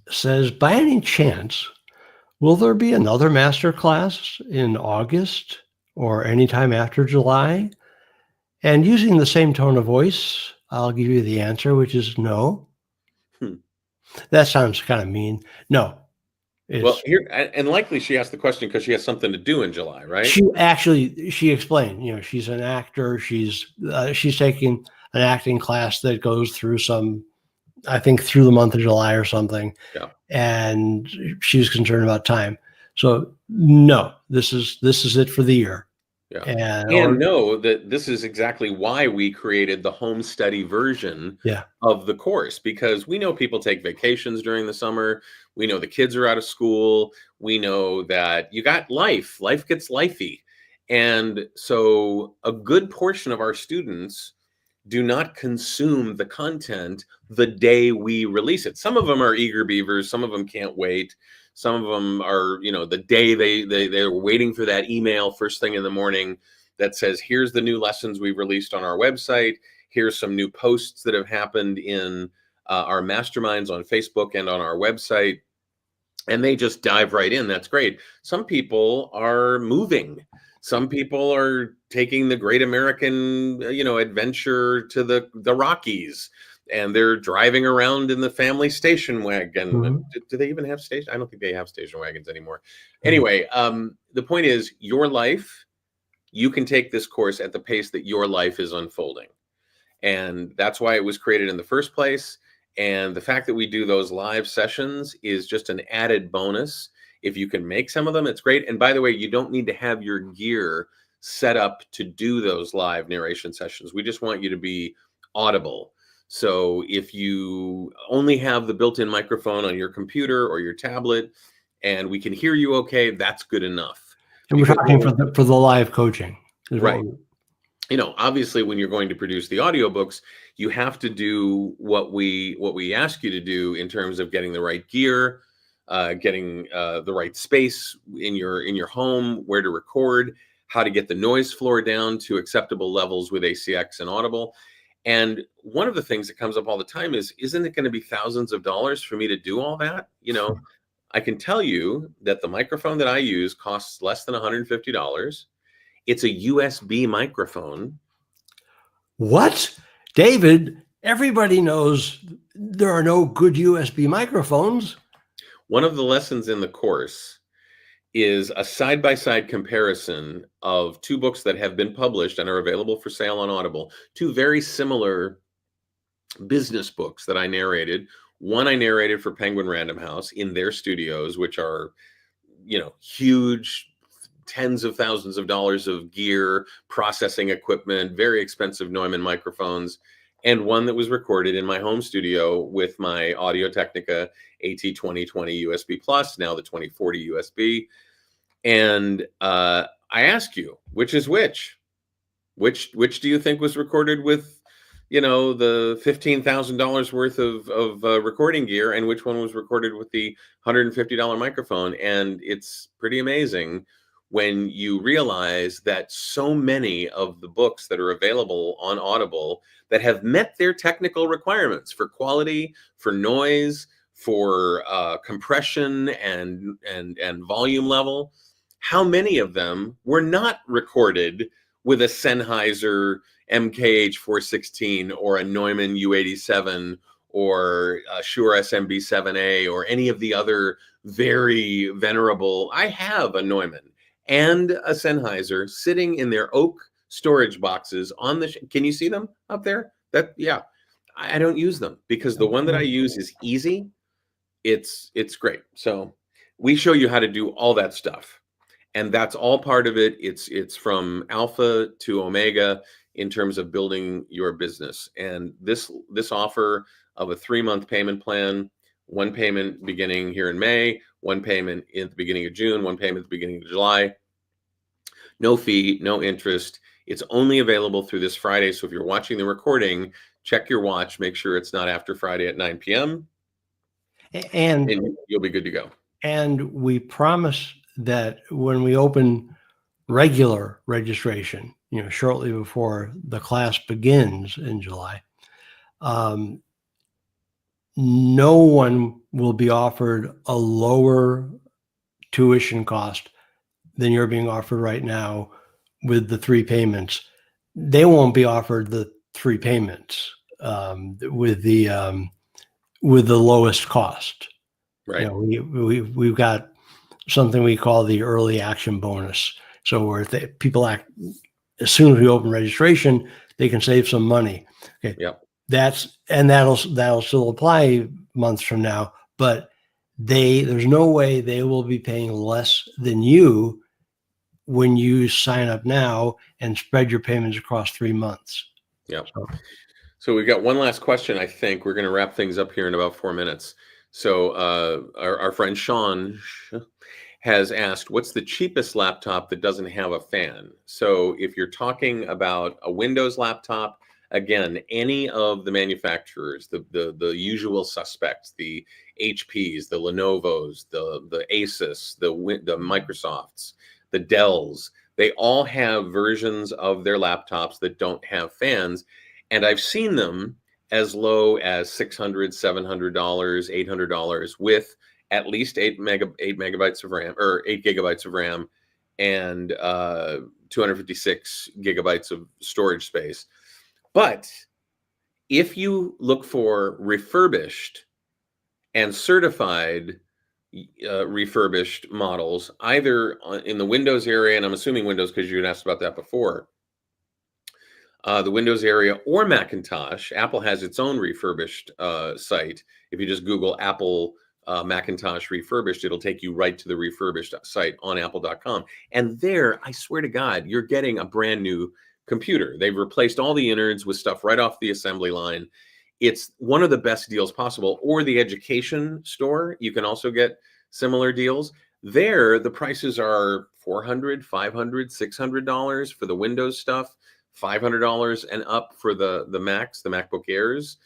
says, by any chance, will there be another master class in August or anytime after July? And using the same tone of voice, I'll give you the answer, which is no. That sounds kind of mean. No, Well, it's here, and likely she asked the question because she has something to do in July, right? she explained, she's an actor. She's taking an acting class that goes through I think through the month of July or something. Yeah. And she's concerned about time. So no, this is it for the year. Yeah. And know that this is exactly why we created the home study version of the course, because we know people take vacations during the summer. We know the kids are out of school. We know that you got life gets lifey. And so a good portion of our students do not consume the content the day we release it. Some of them are eager beavers. Some of them can't wait. Some of them are, the day they're waiting for that email first thing in the morning that says, here's the new lessons we've released on our website. Here's some new posts that have happened in our masterminds on Facebook and on our website. And they just dive right in. That's great. Some people are moving. Some people are taking the great American, adventure to the Rockies, and they're driving around in the family station wagon. Mhm. Do they even have station? I don't think they have station wagons anymore. Anyway, the point is, your life, you can take this course at the pace that your life is unfolding. And that's why it was created in the first place. And the fact that we do those live sessions is just an added bonus. If you can make some of them, it's great. And by the way, you don't need to have your gear set up to do those live narration sessions. We just want you to be audible. So if you only have the built-in microphone on your computer or your tablet and we can hear you okay, that's good enough. And we're talking for the live coaching. Right. Obviously when you're going to produce the audiobooks, you have to do what we ask you to do in terms of getting the right gear, getting the right space in your home, where to record, how to get the noise floor down to acceptable levels with ACX and Audible. And one of the things that comes up all the time is, isn't it going to be thousands of dollars for me to do all that? I can tell you that the microphone that I use costs less than $150. It's a USB microphone. What? David, everybody knows there are no good USB microphones. One of the lessons in the course is a side-by-side comparison of two books that have been published and are available for sale on Audible, two very similar business books that I narrated. One I narrated for Penguin Random House in their studios, which are, huge, tens of thousands of dollars of gear, processing equipment, very expensive Neumann microphones, and one that was recorded in my home studio with my Audio-Technica AT2020 USB Plus, now the 2040 USB. And I ask you, which is which? Which do you think was recorded with, the $15,000 worth of recording gear, and which one was recorded with the $150 microphone? And it's pretty amazing when you realize that so many of the books that are available on Audible that have met their technical requirements for quality, for noise, for compression and volume level, how many of them were not recorded with a Sennheiser MKH416 or a Neumann U87 or a Shure SMB7A or any of the other very venerable? I have a Neumann and a Sennheiser sitting in their oak storage boxes on the can you see them up there? I don't use them because the one that I use is easy. It's great. So we show you how to do all that stuff, and that's all part of it. It's from alpha to omega in terms of building your business. And this offer of a 3-month payment plan, one payment beginning here in May, one payment at the beginning of June, one payment at the beginning of July. No fee, no interest. It's only available through this Friday. So if you're watching the recording, check your watch, make sure it's not after Friday at 9 p.m. And you'll be good to go. And we promise that when we open regular registration, shortly before the class begins in July, no one will be offered a lower tuition cost than you're being offered right now with the 3 payments, they won't be offered the 3 payments with the lowest cost. Right. We've got something we call the early action bonus. So where people act as soon as we open registration, they can save some money. Okay. Yep. That'll still apply months from now, but there's no way they will be paying less than you when you sign up now and spread your payments across 3 months. Yep. So we've got one last question. I think we're going to wrap things up here in about 4 minutes. So our friend Sean has asked, what's the cheapest laptop that doesn't have a fan? So if you're talking about a Windows laptop, again, any of the manufacturers, the usual suspects, the HPs, the Lenovo's, the Asus, the Microsofts, the Dells, they all have versions of their laptops that don't have fans. And I've seen them as low as $600, $700, $800 with at least 8 megabytes of RAM, or 8 gigabytes of RAM, and 256 gigabytes of storage space. But if you look for refurbished and certified refurbished models, either in the Windows area, and I'm assuming Windows because you had asked about that before, the Windows area or Macintosh, Apple has its own refurbished site. If you just Google Apple Macintosh refurbished, it'll take you right to the refurbished site on apple.com. And there, I swear to God, you're getting a brand new computer. They've replaced all the innards with stuff right off the assembly line. It's one of the best deals possible. Or the education store, you can also get similar deals. There, the prices are $400, $500, $600 for the Windows stuff, $500 and up for the Macs, the MacBook Airs.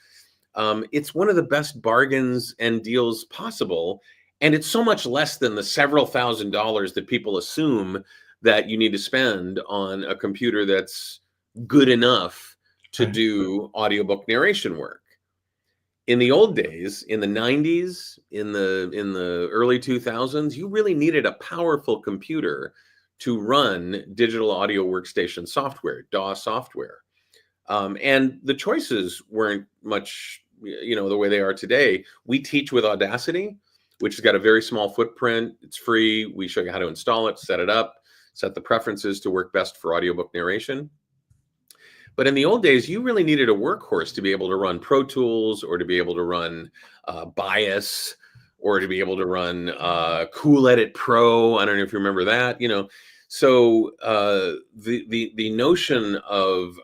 It's one of the best bargains and deals possible. And it's so much less than the several $1,000s that people assume that you need to spend on a computer that's good enough to do audiobook narration work. In the old days, in the 90s, in the early 2000s, you really needed a powerful computer to run digital audio workstation software, DAW software. And the choices weren't much, the way they are today. We teach with Audacity, which has got a very small footprint. It's free. We show you how to install it, set it up, set the preferences to work best for audiobook narration. But in the old days, you really needed a workhorse to be able to run Pro Tools, or to be able to run Bias, or to be able to run Cool Edit Pro. I don't know if you remember that, So the notion of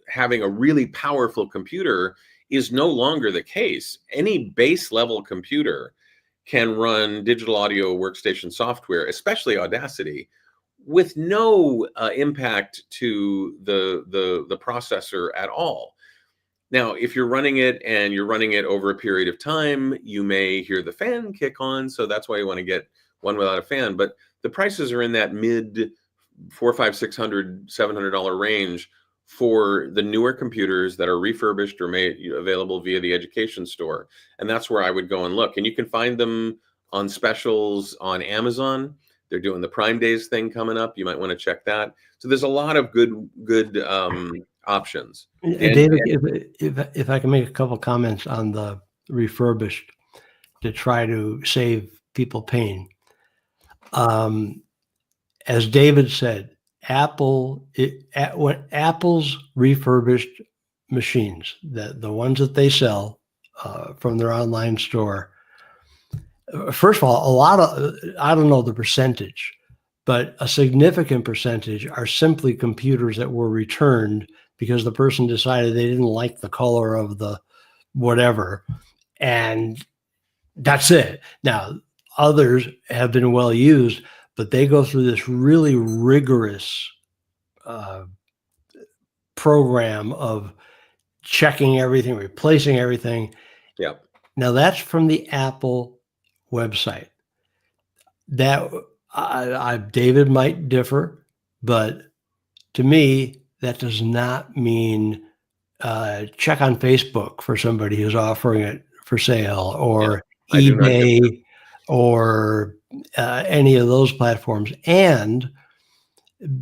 having a really powerful computer is no longer the case. Any base level computer can run digital audio workstation software, especially Audacity, with no impact to the processor at all. Now, if you're running it and you're running it over a period of time, you may hear the fan kick on. So that's why you want to get one without a fan. But the prices are in that mid $400, $500, $600, $700 range for the newer computers that are refurbished or made available via the education store. And that's where I would go and look. And you can find them on specials on Amazon. They're doing the Prime Days thing coming up. You might want to check that. So there's a lot of good options. David, if I can make a couple comments on the refurbished to try to save people pain. As David said, when Apple's refurbished machines, the ones that they sell from their online store, first of all, I don't know the percentage, but a significant percentage are simply computers that were returned because the person decided they didn't like the color of the whatever. And that's it. Now, others have been well used, but they go through this really rigorous program of checking everything, replacing everything. Yeah. Now, that's from the Apple website. That David might differ, but to me, that does not mean check on Facebook for somebody who's offering it for sale, or eBay, or any of those platforms. And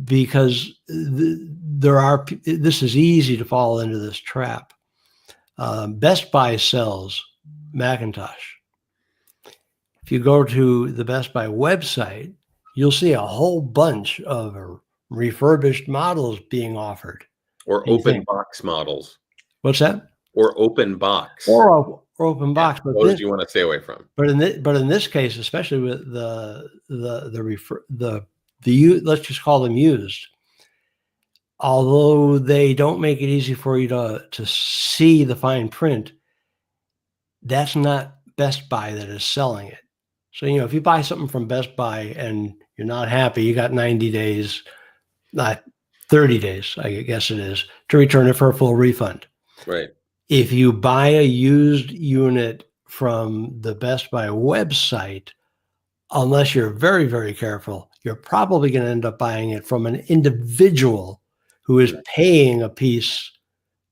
because this is easy to fall into this trap. Best Buy sells Macintosh. If you go to the Best Buy website, you'll see a whole bunch of refurbished models being offered. Or open box models. What's that? Or open box. Or open box. Yeah, those you want to stay away from. But in this case, especially with let's just call them used. Although they don't make it easy for you to see the fine print, that's not Best Buy that is selling it. So, if you buy something from Best Buy and you're not happy, you got 90 days, not 30 days, I guess it is, to return it for a full refund. Right. If you buy a used unit from the Best Buy website, unless you're very, very careful, you're probably going to end up buying it from an individual who is paying a piece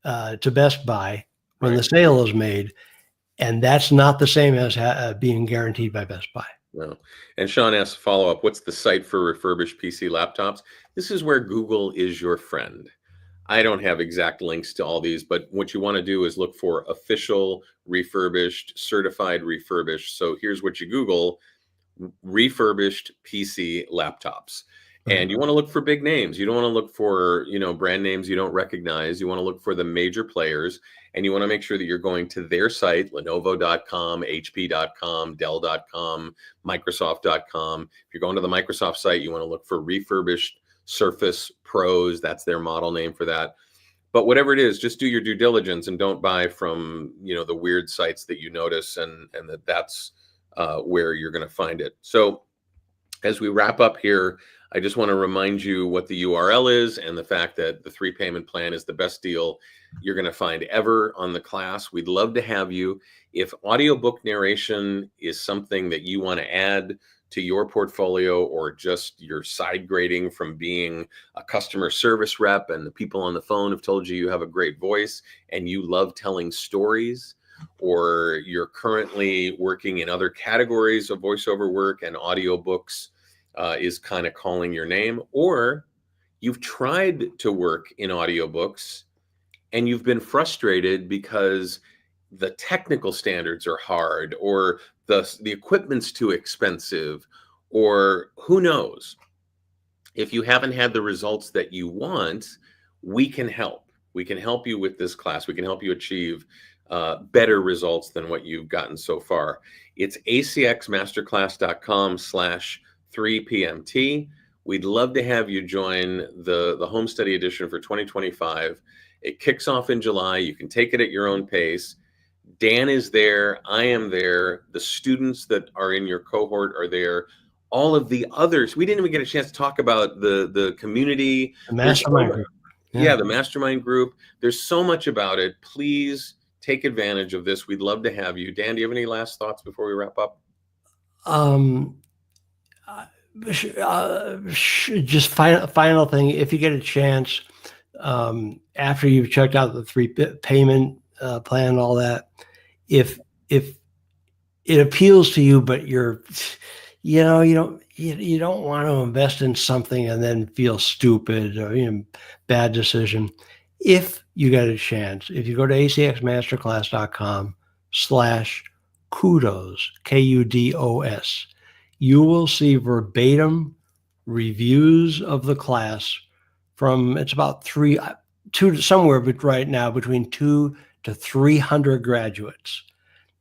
to Best Buy when the sale is made. And that's not the same as being guaranteed by Best Buy. No. And Sean asks follow up, what's the site for refurbished PC laptops? This is where Google is your friend. I don't have exact links to all these, but what you want to do is look for official refurbished, certified refurbished. So here's what you Google: refurbished PC laptops. And you want to look for big names. You don't want to look for, brand names you don't recognize. You want to look for the major players, and you want to make sure that you're going to their site, Lenovo.com, HP.com, Dell.com, Microsoft.com. If you're going to the Microsoft site, you want to look for refurbished Surface Pros. That's their model name for that. But whatever it is, just do your due diligence and don't buy from, the weird sites that you notice, and that's where you're going to find it. So as we wrap up here, I just want to remind you what the URL is and the fact that the 3-payment plan is the best deal you're going to find ever on the class. We'd love to have you. If audiobook narration is something that you want to add to your portfolio, or just your side grading from being a customer service rep and the people on the phone have told you you have a great voice and you love telling stories, or you're currently working in other categories of voiceover work and audiobooks is kind of calling your name, or you've tried to work in audiobooks and you've been frustrated because the technical standards are hard, or the equipment's too expensive, or who knows. If you haven't had the results that you want, we can help. We can help you with this class. We can help you achieve better results than what you've gotten so far. It's acxmasterclass.com/3PMT. We'd love to have you join the home study edition for 2025. It kicks off in July. You can take it at your own pace. Dan is there. I am there. The students that are in your cohort are there. All of the others, we didn't even get a chance to talk about the community. The mastermind group. Yeah, the mastermind group. There's so much about it. Please take advantage of this. We'd love to have you. Dan, do you have any last thoughts before we wrap up? Just final thing. If you get a chance, after you've checked out the 3-payment plan and all that, if it appeals to you, but you don't want to invest in something and then feel stupid or bad decision. If you get a chance, if you go to acxmasterclass.com/kudos, KUDOS, you will see verbatim reviews of the class from, it's about somewhere right now between 200 to 300 graduates.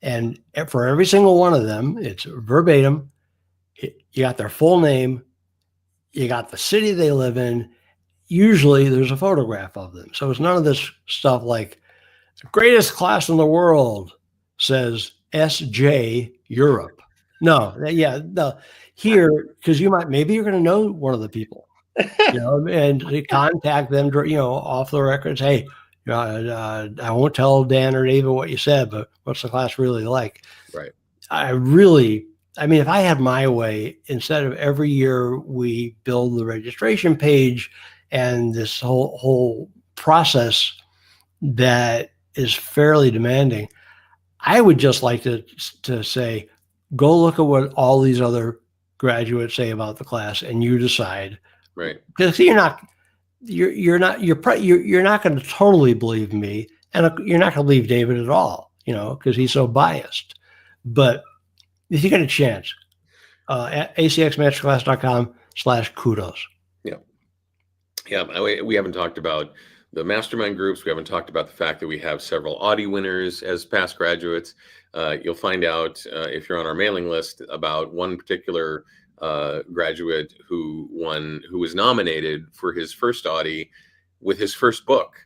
And for every single one of them, it's verbatim. You got their full name. You got the city they live in. Usually there's a photograph of them. So it's none of this stuff like the greatest class in the world says SJ Europe. No. Here, because maybe you're going to know one of the people, and contact them, off the records. Hey, I won't tell Dan or David what you said, but what's the class really like? Right. If I had my way, instead of every year we build the registration page and this whole process that is fairly demanding, I would just like to say, go look at what all these other graduates say about the class, and you decide Right. Because you're not going to totally believe me, and you're not going to believe David at all, because he's so biased. But if you get a chance, at acxmasterclass.com/kudos. Yeah. Yeah. We haven't talked about the mastermind groups. We haven't talked about the fact that we have several Audi winners as past graduates. You'll find out if you're on our mailing list about one particular graduate who was nominated for his first Audi with his first book.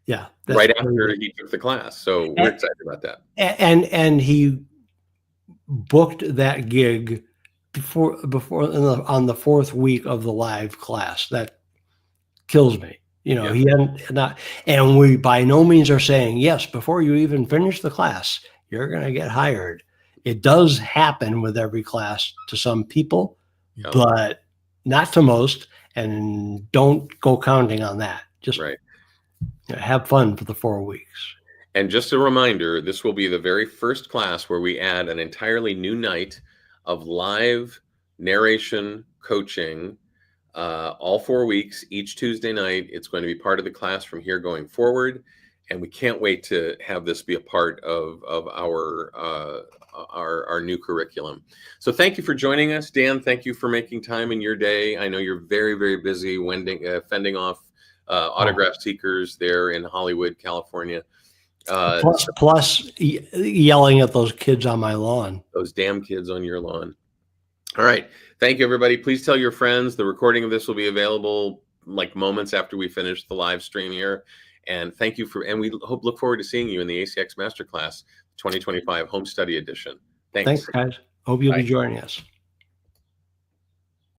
Yeah, right after he took the class. So we're excited about that. And he booked that gig before on the fourth week of the live class. That kills me. He hadn't not, and we by no means are saying, yes, before you even finish the class, you're going to get hired. It does happen with every class to some people, but not to most, and don't go counting on that. Just have fun for the 4 weeks. And just a reminder, this will be the very first class where we add an entirely new night of live narration coaching, all 4 weeks, each Tuesday night. It's going to be part of the class from here going forward. And we can't wait to have this be a part of our new curriculum. So thank you for joining us. Dan, thank you for making time in your day. I know you're very, very busy fending off autograph seekers there in Hollywood, California. Plus yelling at those kids on my lawn. Those damn kids on your lawn. All right. Thank you, everybody. Please tell your friends. The recording of this will be available like moments after we finish the live stream here. And thank you and we look forward to seeing you in the ACX Master Class 2025 Home Study Edition. Thanks Guys. Hope you'll be joining us.